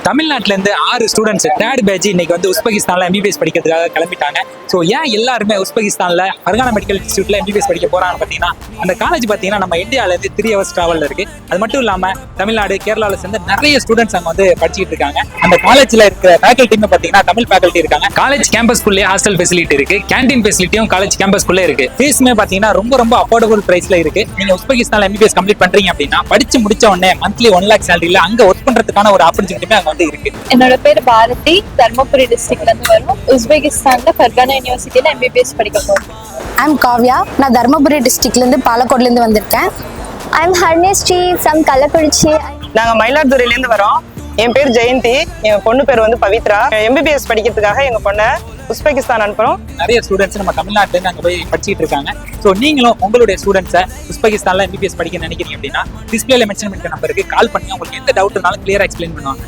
தமிழ்நாட்டுல இருந்து 6 students third batch இன்னைக்கு வந்து உஸ்பெகிஸ்தான்ல எம்பிபிஎஸ் படிக்கிறதுக்காக கிளம்பிட்டாங்க. ஸோ ஏன் எல்லாருமே உஸ்பெகிஸ்தான்ல ஃபர்கானா மெடிக்கல் இன்ஸ்டியூட்ல எம்பிபிஎஸ் படிக்க போறாங்கன்னு பார்த்தீங்கன்னா, அந்த காலேஜ் பார்த்தீங்கன்னா நம்ம இந்தியாவில இருந்து 3 hours டிராவல்ல இருக்கு. அது மட்டும் இல்லாம தமிழ்நாடு, கேரளாவில் சேர்ந்து நிறைய ஸ்டூடெண்ட்ஸ் அங்க வந்து படிச்சுட்டு இருக்காங்க. அந்த காலேஜ்ல இருக்கிற ஃபேக்கல்ட்டின்னு பார்த்தீங்கன்னா தமிழ் ஃபேக்கல்ட்டி இருக்காங்க. காலேஜ் கேம்பஸ்குள்ளே ஹாஸ்டல் ஃபெசிலிட்டி இருக்கு. கேண்டீன் ஃபெசிலிட்டியும் காலேஜ் கேம்பஸ்குள்ளே இருக்கு. ஃபீஸுமே பார்த்தீங்கன்னா ரொம்ப அஃபோர்டபுள் பிரைஸ்ல இருக்கு. நீங்க உஸ்பெகிஸ்தான்ல எம்பிபிஎஸ் கம்ப்ளீட் பண்றீங்க அப்படின்னா படிச்சு முடிச்ச உடனே மந்த்லி 1 lakh சேலரியில அங்க ஒர்க் பண்றதுக்கான ஒரு ஆப்பர்ச்சுனிட்டியுமே அங்க வந்து இருக்கு. என்னோட பேர் பாரதி, தர்மபுரி டிஸ்ட்ரிக்ட்ல இருந்து வரும். உஸ்பெகிஸ்தான்ல ஃபர்கானா யூனிவர்சிட்டியில எம்பிபிஎஸ் படிக்க போறேன். ஐம் காவ்யா, நான் தர்மபுரி டிஸ்ட்ரிக்ட்லேருந்து பாலக்கோட்லேருந்து வந்திருக்கேன். I'm Harniyasri from Kallakurichi. நாங்கள் மயிலாடுதுறையிலேருந்து வரோம். என் பேர் ஜெயந்தி, என் பொண்ணு பேர் வந்து பவித்ரா. எம்பிபிஎஸ் படிக்கிறதுக்காக எங்க பொண்ணை உஸ்பெகிஸ்தான் அனுப்புறோம். நிறைய ஸ்டூடெண்ட்ஸ் நம்ம தமிழ்நாட்டுல இருந்து அங்க போய் படிச்சுட்டு இருக்காங்க. ஸோ நீங்களும் உங்களுடைய ஸ்டூடெண்ட்ஸை உஸ்பெகிஸ்தான்ல எம்பிபிஎஸ் படிக்க நினைக்கிறீங்க அப்படின்னா டிஸ்பிளேல மென்ஷன் பண்ணிக்க நம்பருக்கு கால் பண்ணி உங்களுக்கு எந்த டவுட் இருந்தாலும் கிளியரா எக்ஸ்பிளைன் பண்ணுவாங்க.